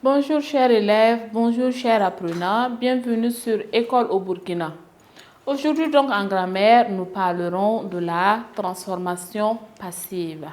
Bonjour chers élèves, bonjour chers apprenants, bienvenue sur École au Burkina. Aujourd'hui donc en grammaire, nous parlerons de la transformation passive.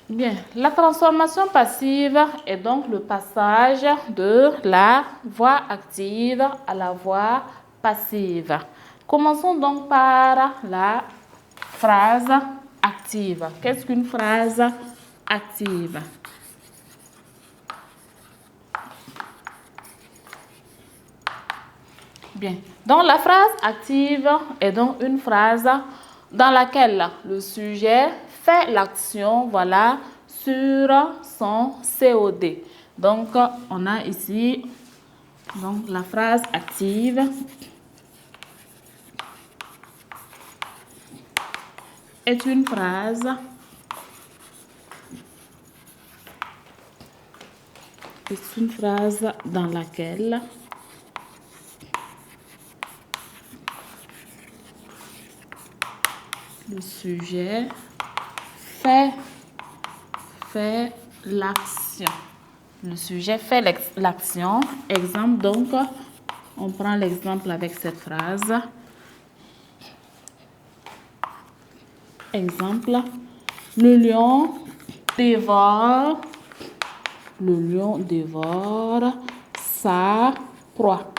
Bien, la transformation passive est donc le passage de la voix active à la voix passive. Commençons donc par la phrase active. Qu'est-ce qu'une phrase active? Bien, donc la phrase active est donc une phrase dans laquelle le sujet fait l'action, voilà, sur son COD. Donc, on a ici donc, la phrase active. Est une phrase dans laquelle le sujet fait l'action. Le sujet fait l'action. Exemple, donc, on prend l'exemple avec cette phrase. Exemple, le lion dévore sa proie.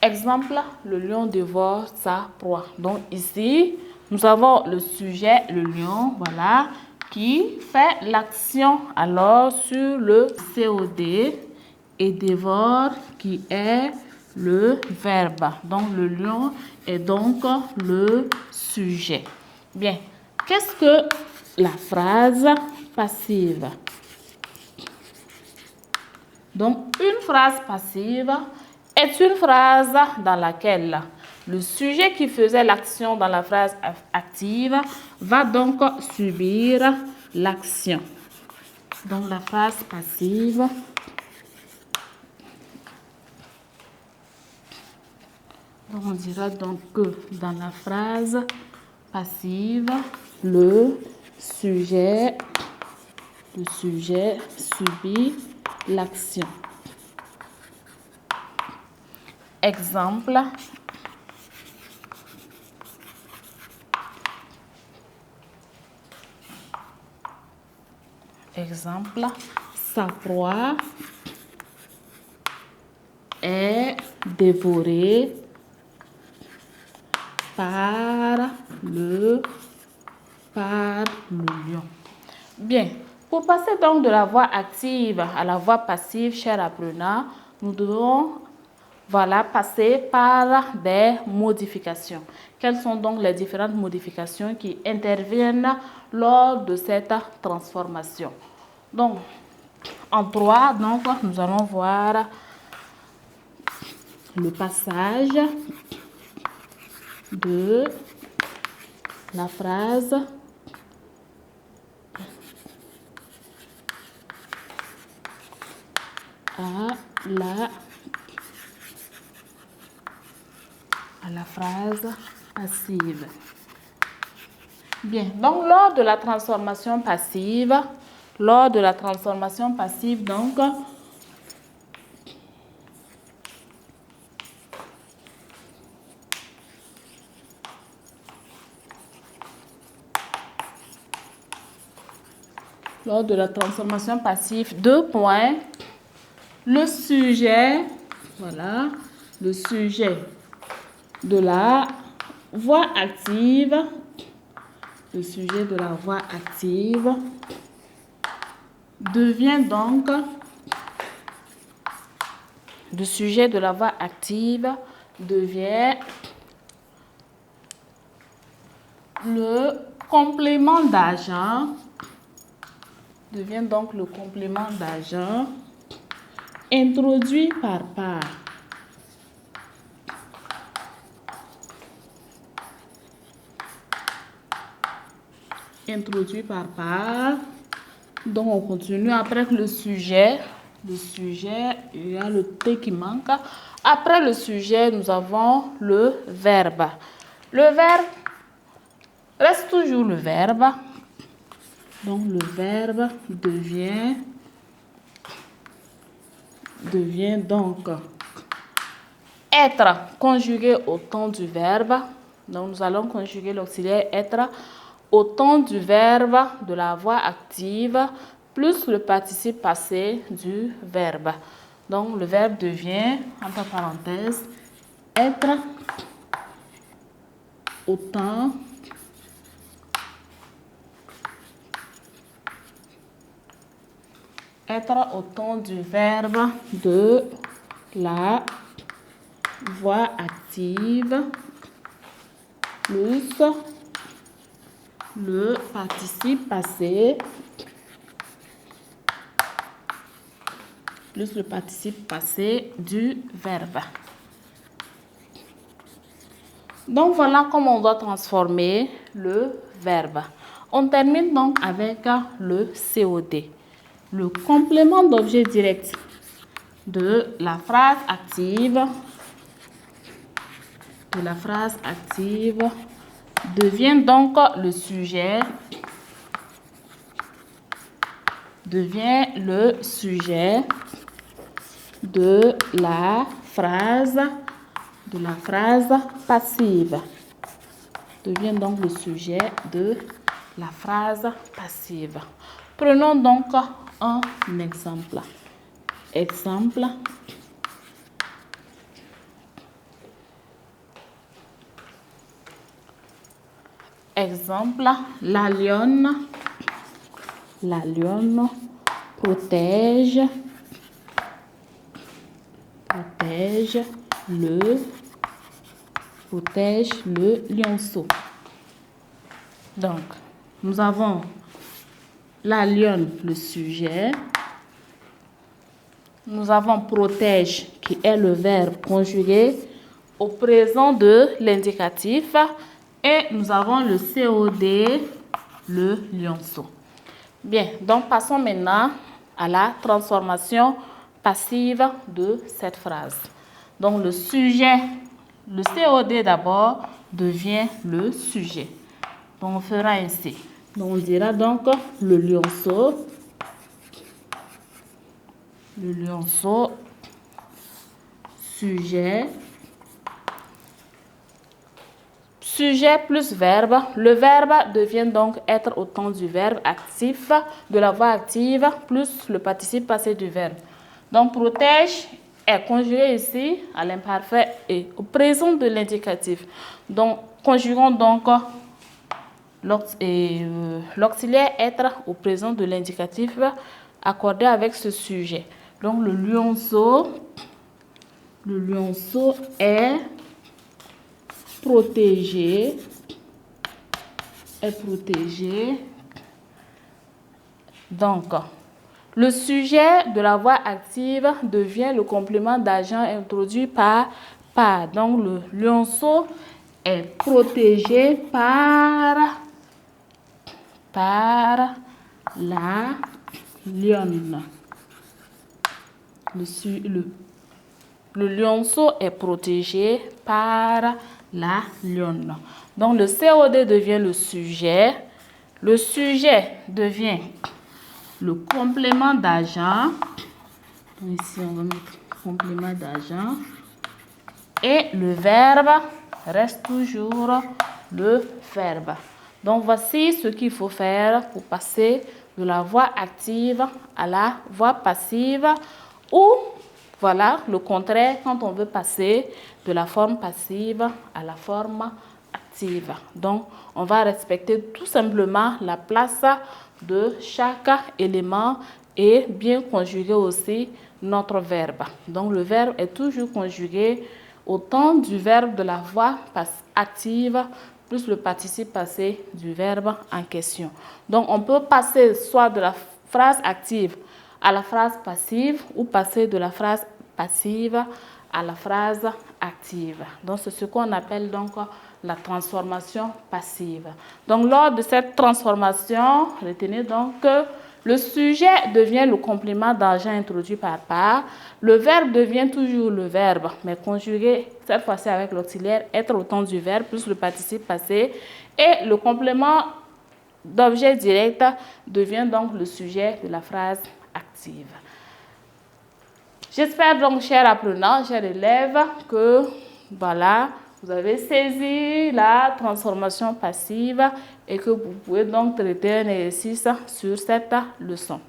Exemple, le lion dévore sa proie. Donc ici, nous avons le sujet, le lion, voilà, qui fait l'action alors sur le COD et dévore qui est le verbe. Donc le lion est donc le sujet. Bien, qu'est-ce que la phrase passive? Donc une phrase passive est une phrase dans laquelle le sujet qui faisait l'action dans la phrase active va donc subir l'action. Donc la phrase passive on dira donc que dans la phrase passive, le sujet subit l'action. Exemple, sa proie est dévorée par le lion. Bien, pour passer donc de la voix active à la voix passive, chers apprenants, nous devons passer par des modifications. Quelles sont donc les différentes modifications qui interviennent lors de cette transformation? Donc, en 3, donc, nous allons voir le passage de la phrase à la phrase passive. Bien, donc lors de la transformation passive, donc, lors de la transformation passive, 2 points, le sujet, voilà, le sujet de la voix active, devient donc, le sujet de la voix active devient le complément d'agent, Introduit par par. Introduit par par. Donc, on continue après le sujet. Le sujet, il y a le T qui manque. Après le sujet, nous avons le verbe. Le verbe reste toujours le verbe. Donc, le verbe devient donc être conjugué au temps du verbe. Donc, nous allons conjuguer l'auxiliaire être au temps du verbe de la voix active plus le participe passé du verbe. Donc, le verbe devient, entre parenthèses, être au temps du verbe de la voix active plus le participe passé du verbe. Donc voilà comment on doit transformer le verbe. On termine donc avec le COD. Le complément d'objet direct de la phrase active devient donc le sujet de la phrase passive. Devient donc le sujet de la phrase passive. Prenons donc un exemple. Exemple, la lionne protège le lionceau. Donc, nous avons la lionne, le sujet. Nous avons protège, qui est le verbe conjugué au présent de l'indicatif. Et nous avons le COD, le lionceau. Bien, donc passons maintenant à la transformation passive de cette phrase. Donc le sujet, le COD d'abord devient le sujet. Donc on fera ainsi. Donc on dira donc le lionceau, sujet plus verbe. Le verbe devient donc être au temps du verbe actif, de la voix active, plus le participe passé du verbe. Donc, protège est conjugué ici à l'imparfait et au présent de l'indicatif. Donc, conjuguons donc l'auxiliaire être au présent de l'indicatif accordé avec ce sujet. Donc, le lionceau est protégé. Donc, le sujet de la voix active devient le complément d'agent introduit par. Donc, le lionceau est protégé par la lionne. Le lionceau est protégé par la lionne. Donc, le COD devient le sujet. Le sujet devient le complément d'agent. Ici, on va mettre complément d'agent. Et le verbe reste toujours le verbe. Donc, voici ce qu'il faut faire pour passer de la voix active à la voix passive ou voilà le contraire quand on veut passer de la forme passive à la forme active. Donc, on va respecter tout simplement la place de chaque élément et bien conjuguer aussi notre verbe. Donc, le verbe est toujours conjugué au temps du verbe de la voix active plus le participe passé du verbe en question. Donc, on peut passer soit de la phrase active à la phrase passive ou passer de la phrase passive à la phrase active. Donc, c'est ce qu'on appelle donc la transformation passive. Donc, lors de cette transformation, retenez donc que le sujet devient le complément d'argent introduit par part. Le verbe devient toujours le verbe, mais conjugué cette fois-ci avec l'auxiliaire être au temps du verbe plus le participe passé. Et le complément d'objet direct devient donc le sujet de la phrase active. J'espère donc, chers apprenants, chers élèves, que voilà, vous avez saisi la transformation passive et que vous pouvez donc traiter un exercice sur cette leçon.